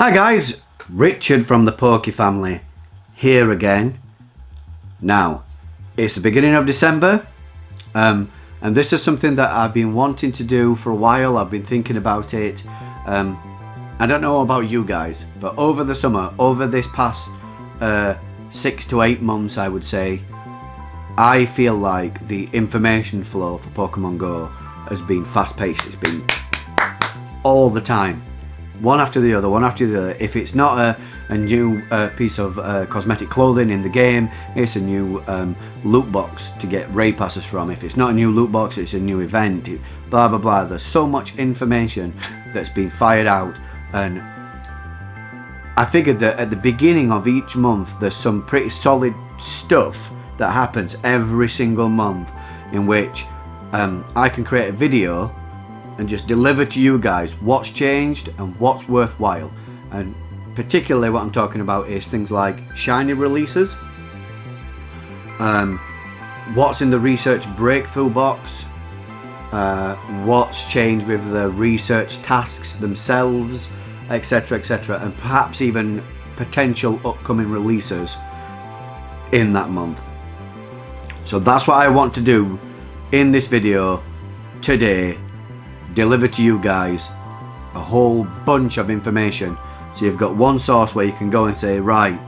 Hi guys, Richard from the Poke family here again. Now, it's the beginning of December, and this is something that I've been wanting to do for a while. I've been thinking about it. I don't know about you guys, but over the summer, over this past 6 to 8 months, I would say, I feel like the information flow for Pokemon Go has been fast-paced. It's been all the time, one after the other, one after the other. If it's not a new piece of cosmetic clothing in the game, it's a new loot box to get raid passes from. If it's not a new loot box, it's a new event, blah blah blah. There's so much information that's been fired out, and I figured that at the beginning of each month there's some pretty solid stuff that happens every single month, in which I can create a video and just deliver to you guys what's changed and what's worthwhile. And particularly what I'm talking about is things like shiny releases, what's in the research breakthrough box, what's changed with the research tasks themselves, etc, etc, and perhaps even potential upcoming releases in that month. So that's what I want to do in this video today, deliver to you guys a whole bunch of information, so you've got one source where you can go and say, right,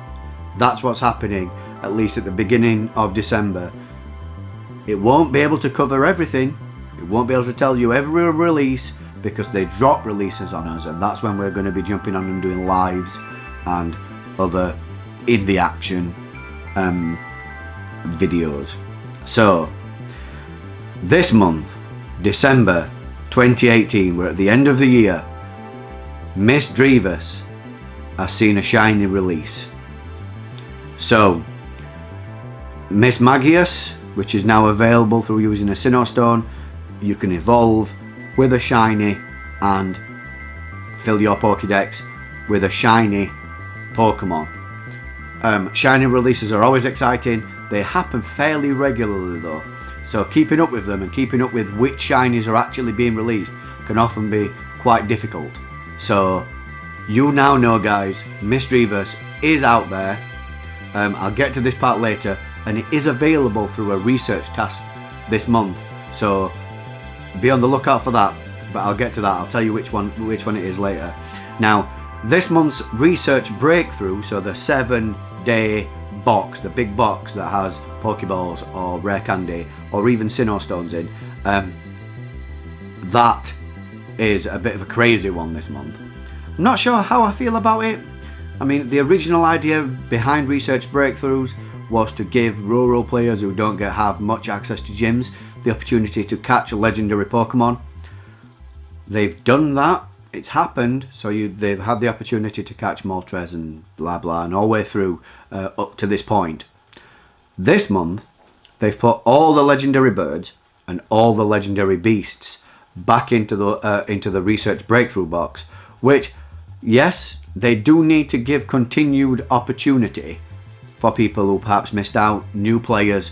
that's what's happening at least at the beginning of December. It won't be able to cover everything, it won't be able to tell you every release, because they drop releases on us, and that's when we're going to be jumping on and doing lives and other in the action videos. So this month, December 2018, we're at the end of the year, Miss Drevis has seen a shiny release. So Miss Magius, which is now available through using a Sinnoh Stone, you can evolve with a shiny and fill your Pokédex with a shiny Pokemon. Shiny releases are always exciting. They happen fairly regularly though, so keeping up with them and keeping up with which shinies are actually being released can often be quite difficult. So you now know, guys, Miss Drevis is out there. I'll get to this part later, and it is available through a research task this month, so be on the lookout for that. But I'll get to that. I'll tell you which one it is later. Now, this month's research breakthrough, so the 7-day box, the big box that has Pokeballs or rare candy or even Sinnoh Stones in, that is a bit of a crazy one this month. I'm not sure how I feel about it. I mean, the original idea behind research breakthroughs was to give rural players who don't have much access to gyms the opportunity to catch a legendary Pokemon. They've done that, it's happened, so they've had the opportunity to catch Moltres and blah blah, and all the way through up to this point. This month they've put all the legendary birds and all the legendary beasts back into the research breakthrough box, which, yes, they do need to give continued opportunity for people who perhaps missed out, new players.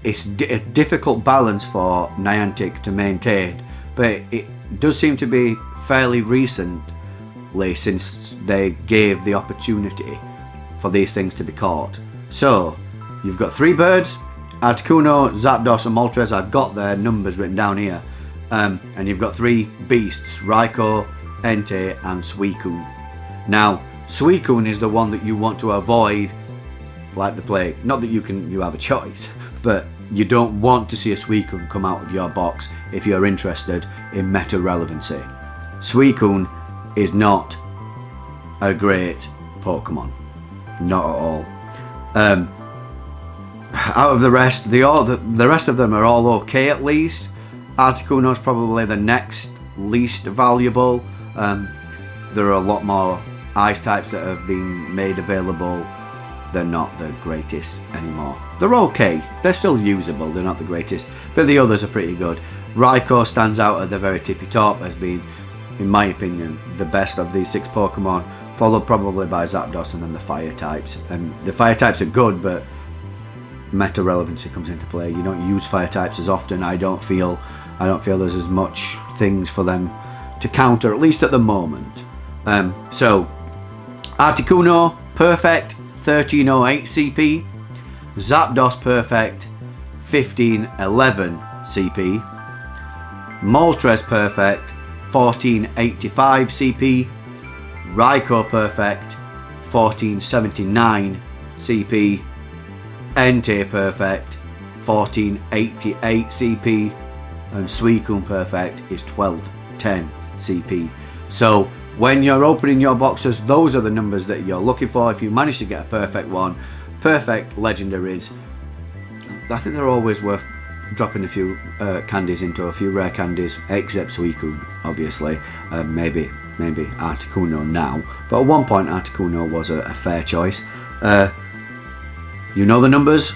It's a difficult balance for Niantic to maintain, but it does seem to be fairly recently since they gave the opportunity for these things to be caught. So you've got 3 birds, Articuno, Zapdos and Moltres. I've got their numbers written down here, and you've got 3 beasts, Raikou, Entei and Suicune. Now Suicune is the one that you want to avoid like the plague. Not that you have a choice, but you don't want to see a Suicune come out of your box if you're interested in meta relevancy. Suicune is not a great Pokemon, not at all. Out of the rest, the rest of them are all okay at least. Articuno is probably the next least valuable. There are a lot more ice types that have been made available. They're not the greatest anymore. They're okay, they're still usable, they're not the greatest, but the others are pretty good. Raikou stands out at the very tippy top as being, in my opinion, the best of these 6 Pokemon, followed probably by Zapdos and then the fire types. And the fire types are good, but meta relevancy comes into play. You don't use fire types as often. I don't feel there's as much things for them to counter, at least at the moment. So Articuno Perfect 1308 CP, Zapdos Perfect 1511 CP, Moltres Perfect 1485 CP, Raikou Perfect 1479 CP, Entei Perfect 1488 CP, and Suicune Perfect is 1210 CP. So when you're opening your boxes, those are the numbers that you're looking for. If you manage to get a perfect one, perfect legendaries, I think they're always worth dropping a few candies into, a few rare candies, except Suicune, obviously. Maybe Articuno now, but at one point Articuno was a fair choice. You know the numbers.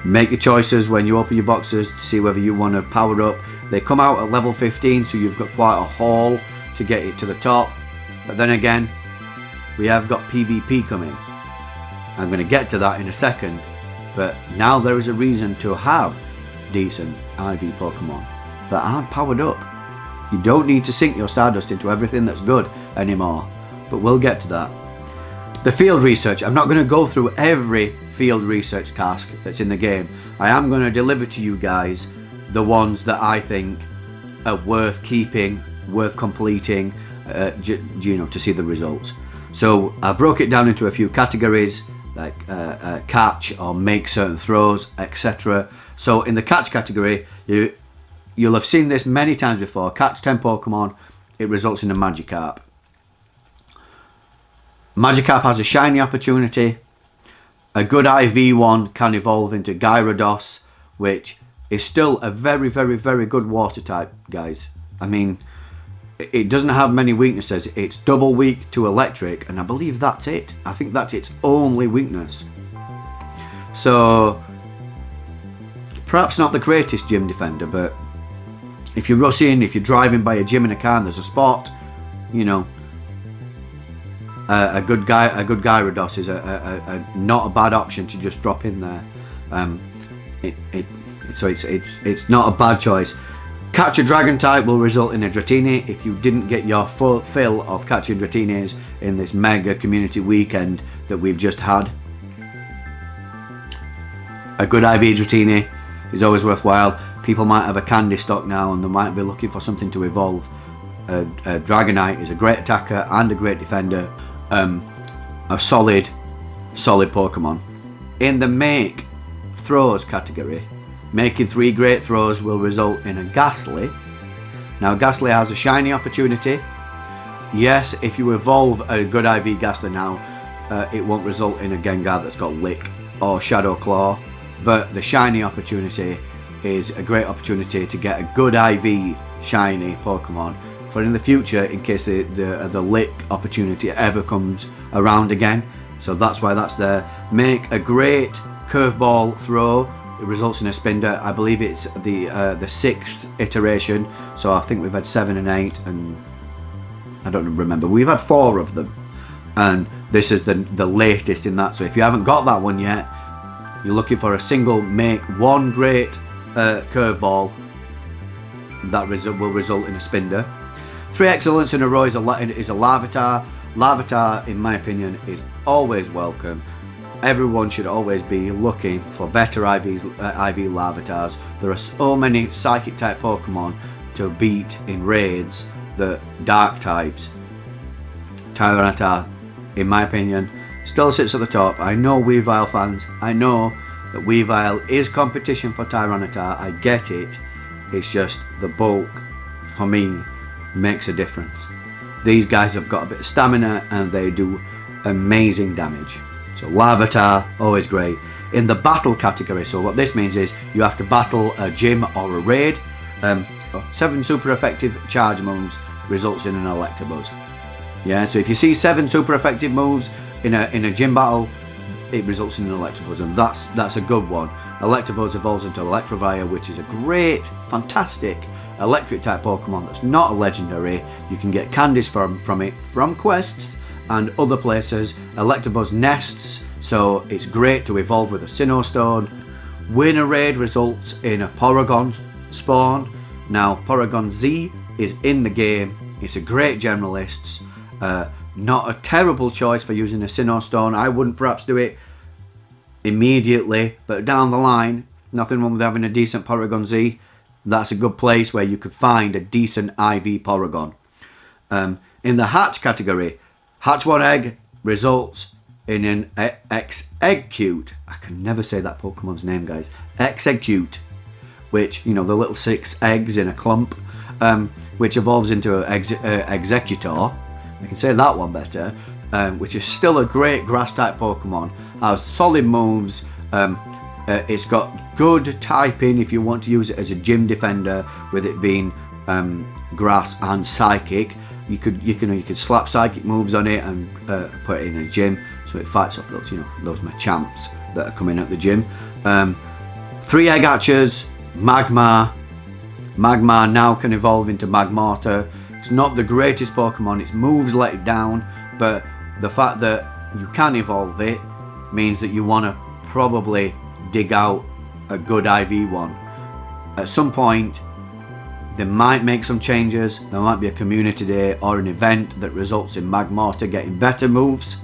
Make your choices when you open your boxes to see whether you want to power up. They come out at level 15, so you've got quite a haul to get it to the top. But then again, we have got PvP coming. I'm going to get to that in a second. But now there is a reason to have decent IV Pokemon that aren't powered up. You don't need to sink your Stardust into everything that's good anymore. But we'll get to that. The field research. I'm not going to go through every field research task that's in the game. I am going to deliver to you guys the ones that I think are worth keeping, worth completing, you know, to see the results. So I broke it down into a few categories, like catch or make certain throws, etc. So in the catch category, you'll have seen this many times before. Catch 10 Pokemon, it results in a Magikarp. Magikarp has a shiny opportunity. A good IV one can evolve into Gyarados, which is still a very, very, very good water type, guys. I mean, it doesn't have many weaknesses. It's double weak to electric, and I believe that's it. I think that's its only weakness. So, perhaps not the greatest gym defender, but if you're rushing, if you're driving by a gym in a car and there's a spot, you know, a good Gyarados is not a bad option to just drop in there. So it's not a bad choice. Catch a Dragon type will result in a Dratini. If you didn't get your full fill of catching Dratinis in this mega community weekend that we've just had, a good IV Dratini is always worthwhile. People might have a candy stock now and they might be looking for something to evolve. Dragonite is a great attacker and a great defender. A solid Pokemon. In the make throws category, making 3 great throws will result in a Ghastly. Now Ghastly has a shiny opportunity. Yes, if you evolve a good IV Ghastly now, it won't result in a Gengar that's got Lick or Shadow Claw, but the shiny opportunity is a great opportunity to get a good IV shiny Pokemon for in the future, in case the Lick opportunity ever comes around again. So that's why that's there. Make a great curveball throw. It results in a Spinder. I believe it's the 6th iteration. So I think we've had 7 and 8, and I don't remember. We've had 4 of them, and this is the latest in that. So if you haven't got that one yet, you're looking for a single make one great curveball that will result in a Spinder. 3 excellence in a row is a Larvitar. Larvitar, in my opinion, is always welcome. Everyone should always be looking for better IV Larvitars. There are so many Psychic type Pokemon to beat in raids, the Dark types. Tyranitar, in my opinion, still sits at the top. I know Weavile fans, I know that Weavile is competition for Tyranitar, I get it. It's just the bulk, for me, makes a difference. These guys have got a bit of stamina and they do amazing damage. So Larvitar, always great. In the battle category, so what this means is you have to battle a gym or a raid. 7 super effective charge moves results in an Electabuzz. Yeah, so if you see 7 super effective moves in a gym battle, it results in an Electabuzz, and that's a good one. Electabuzz evolves into Electivire, which is a great, fantastic electric type Pokemon that's not a legendary. You can get candies from it from quests and other places. Electabuzz nests, so it's great to evolve with a Sinnoh Stone. Win a raid results in a Porygon spawn. Now Porygon Z is in the game. It's a great generalist. not a terrible choice for using a Sinnoh Stone. I wouldn't perhaps do it immediately, but down the line, nothing wrong with having a decent Porygon Z. That's a good place where you could find a decent IV Porygon. In the hatch category, hatch one egg results in an Exeggcute. I can never say that Pokemon's name, guys. Exeggcute, which, you know, the little 6 eggs in a clump, which evolves into an Executor. I can say that one better, which is still a great grass type Pokemon. Has solid moves. It's got good typing if you want to use it as a gym defender, with it being grass and psychic. You could slap psychic moves on it and put it in a gym, so it fights off those, you know, those Machamps that are coming at the gym. 3 egg hatchers, Magmar. Magmar now can evolve into Magmortar. It's not the greatest Pokemon, its moves let it down, but the fact that you can evolve it means that you want to probably dig out a good IV one. At some point, they might make some changes. There might be a community day or an event that results in Magmortar getting better moves.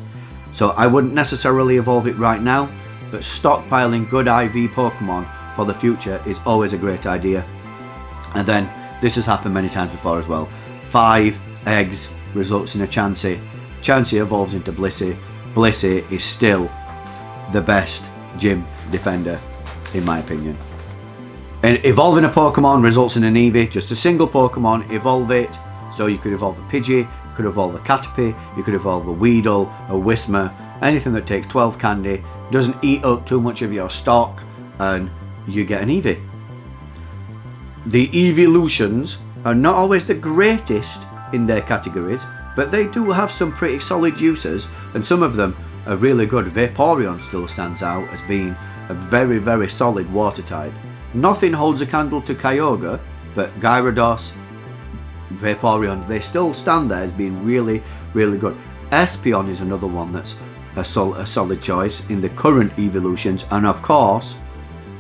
So I wouldn't necessarily evolve it right now, but stockpiling good IV Pokemon for the future is always a great idea. And then, this has happened many times before as well. 5 eggs results in a Chansey. Chansey evolves into Blissey. Blissey is still the best gym defender, in my opinion. And evolving a Pokemon results in an Eevee. Just a single Pokemon, evolve it. So you could evolve a Pidgey, you could evolve a Caterpie, you could evolve a Weedle, a Whismur, anything that takes 12 candy, doesn't eat up too much of your stock, and you get an Eevee. The evolutions are not always the greatest in their categories, but they do have some pretty solid uses, and some of them are really good. Vaporeon still stands out as being a very, very solid water type. Nothing holds a candle to Kyogre, but Gyarados, Vaporeon, they still stand there as being really, really good. Espeon is another one that's a solid choice in the current evolutions, and of course,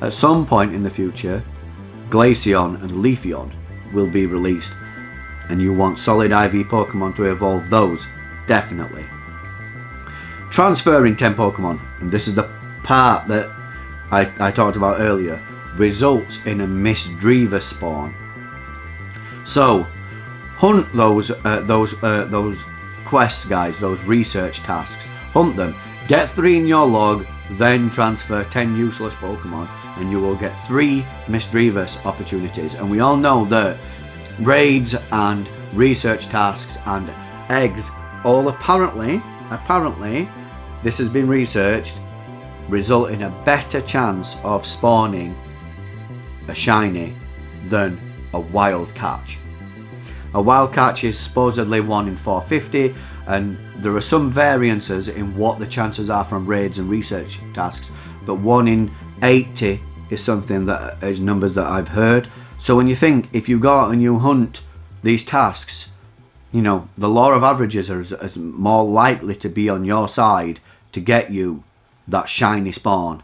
at some point in the future, Glaceon and Leafeon will be released, and you want solid IV Pokemon to evolve those, definitely. Transferring 10 Pokemon, and this is the part that I talked about earlier, results in a Misdreavus spawn. So, hunt those quests, guys, those research tasks. Hunt them, get 3 in your log, then transfer 10 useless Pokemon, and you will get 3 Misdreavus opportunities. And we all know that raids and research tasks and eggs all apparently, this has been researched, result in a better chance of spawning a shiny than a wild catch. A wild catch is supposedly 1 in 450, and there are some variances in what the chances are from raids and research tasks, but 1 in 80 is something that is numbers that I've heard. So when you think, if you go out and you hunt these tasks, you know, the law of averages is more likely to be on your side to get you that shiny spawn,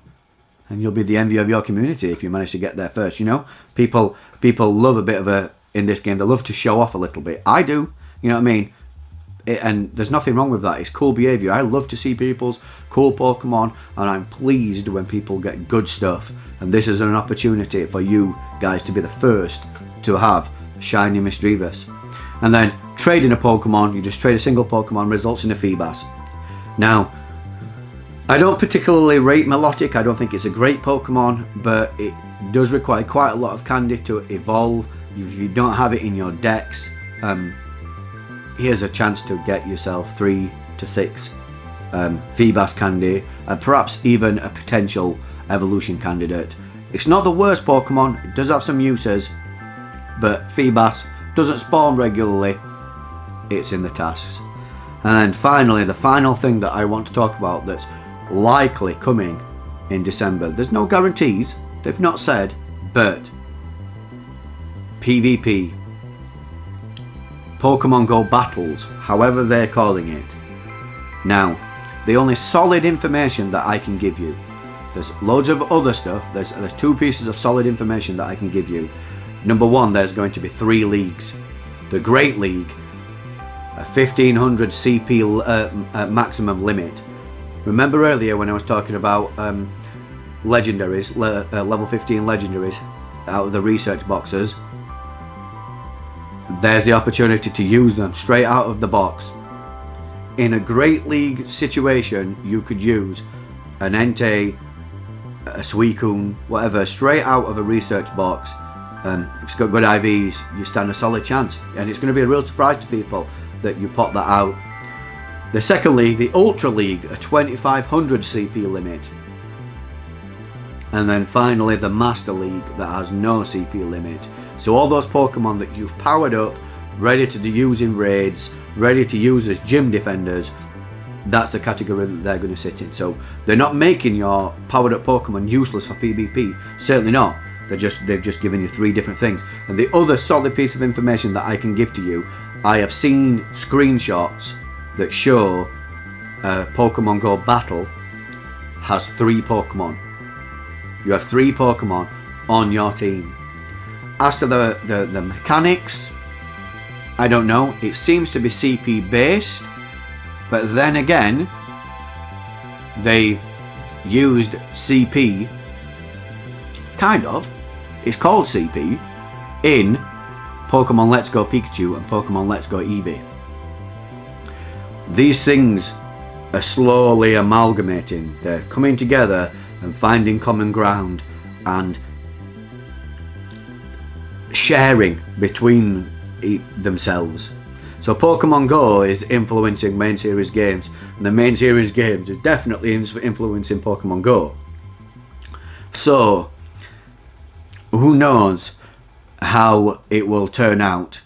and you'll be the envy of your community if you manage to get there first. You know, people love a bit of a, in this game, they love to show off a little bit. I do, you know what I mean? And there's nothing wrong with that. It's cool behavior. I love to see people's cool Pokemon, and I'm pleased when people get good stuff, and this is an opportunity for you guys to be the first to have shiny Misdreavus. And then trading a Pokemon, you just trade a single Pokemon, results in a Feebas. Now, I don't particularly rate Melodic. I don't think it's a great Pokemon, but it does require quite a lot of candy to evolve. If you don't have it in your decks, here's a chance to get yourself 3 to 6 Feebas candy, and perhaps even a potential evolution candidate. It's not the worst Pokemon, it does have some uses, but Feebas doesn't spawn regularly, it's in the tasks. And then finally, the final thing that I want to talk about that's likely coming in December, there's no guarantees, they've not said, but PvP, Pokemon Go battles, however they're calling it. Now, the only solid information that I can give you, there's loads of other stuff, there's 2 pieces of solid information that I can give you. Number 1, there's going to be 3 leagues. The Great League a 1500 CP maximum limit. Remember earlier when I was talking about legendaries, level 15 legendaries out of the research boxes? There's the opportunity to use them straight out of the box. In a Great League situation, you could use an Entei, a Suicune, whatever, straight out of a research box. If it's got good IVs, you stand a solid chance, and it's going to be a real surprise to people that you pop that out. The second league, the Ultra League, a 2500 CP limit. And then finally the Master League that has no CP limit. So all those Pokemon that you've powered up, ready to use in raids, ready to use as gym defenders, that's the category that they're going to sit in. So they're not making your powered up Pokemon useless for PvP, certainly not. They've just given you 3 different things. And the other solid piece of information that I can give to you, I have seen screenshots that show Pokemon Go Battle has 3 Pokemon. You have 3 Pokemon on your team. As to the mechanics, I don't know. It seems to be CP based, but then again, they've used CP, kind of, it's called CP, in Pokemon Let's Go Pikachu and Pokemon Let's Go Eevee. These things are slowly amalgamating. They're coming together and finding common ground and sharing between themselves. So Pokemon Go is influencing main series games, and the main series games is definitely influencing Pokemon Go. So who knows how it will turn out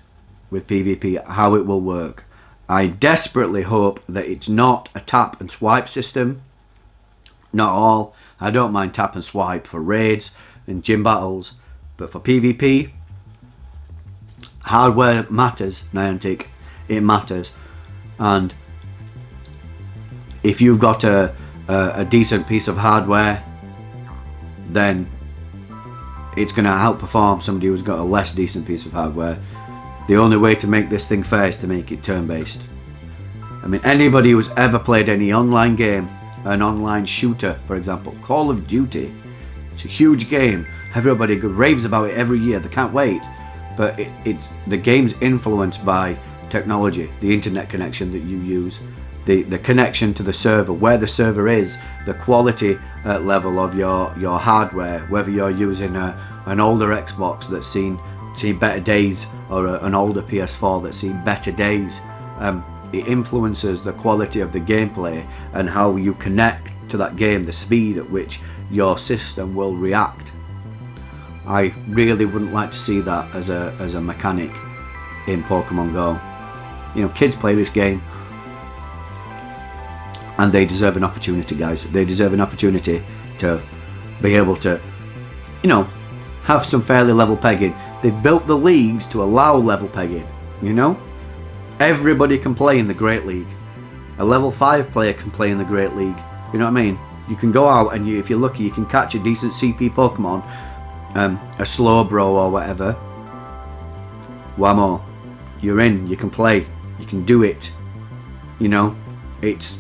with PvP, how it will work. I desperately hope that it's not a tap and swipe system. Not all. I don't mind tap and swipe for raids and gym battles, but for PvP, hardware matters, Niantic. It matters. And if you've got a decent piece of hardware, then it's going to outperform somebody who's got a less decent piece of hardware. The only way to make this thing fair is to make it turn-based. I mean, anybody who's ever played any online game, an online shooter, for example, Call of Duty, it's a huge game. Everybody raves about it every year. They can't wait. But the game's influenced by technology, the internet connection that you use, the connection to the server, where the server is, the quality level of your hardware, whether you're using an older Xbox that's seen better days or an older PS4 that's seen better days. It influences the quality of the gameplay and how you connect to that game, the speed at which your system will react. I really wouldn't like to see that as a mechanic in Pokemon Go. You know, kids play this game and they deserve an opportunity, guys. They deserve an opportunity to be able to, you know, have some fairly level pegging. They've built the leagues to allow level pegging, you know? Everybody can play in the Great League. A level 5 player can play in the Great League. You know what I mean? You can go out and if you're lucky, you can catch a decent CP Pokemon, a Slowbro or whatever. Whammo. You're in, you can play, you can do it. You know? It's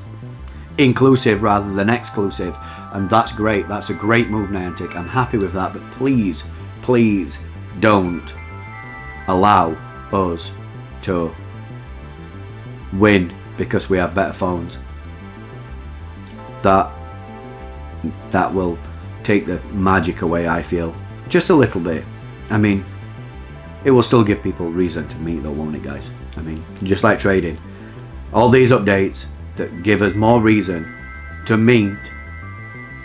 inclusive rather than exclusive. And that's great. That's a great move, Niantic. I'm happy with that. But please, please don't allow us to win because we have better phones. That will take the magic away, I feel. Just a little bit. I mean, it will still give people reason to meet though, won't it, guys? I mean, just like trading. All these updates that give us more reason to meet,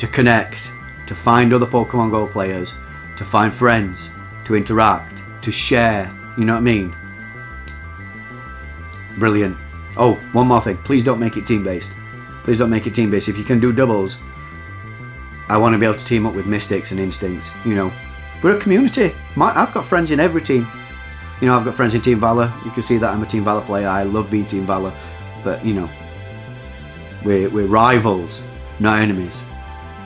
to connect, to find other Pokemon Go players, to find friends, to interact, to share, you know what I mean? Brilliant. Oh, one more thing. Please don't make it team-based. Please don't make it team-based. If you can do doubles, I want to be able to team up with Mystics and Instincts. You know, we're a community. I've got friends in every team. You know, I've got friends in Team Valor. You can see that I'm a Team Valor player. I love being Team Valor. But, you know, we're rivals, not enemies.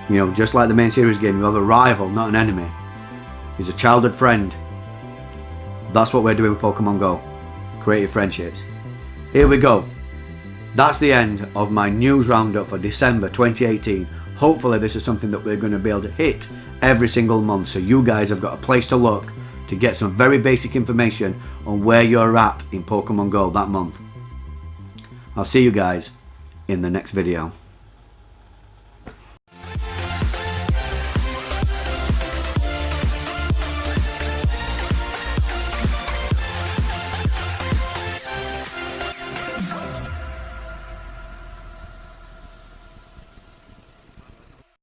You know, just like the main series game, you have a rival, not an enemy. He's a childhood friend. That's what we're doing with Pokemon Go. Creative friendships. here we go. That's the end of my news roundup for December 2018. Hopefully this is something that we're going to be able to hit every single month, so you guys have got a place to look to get some very basic information on where you're at in Pokemon Go that month. I'll see you guys in the next video.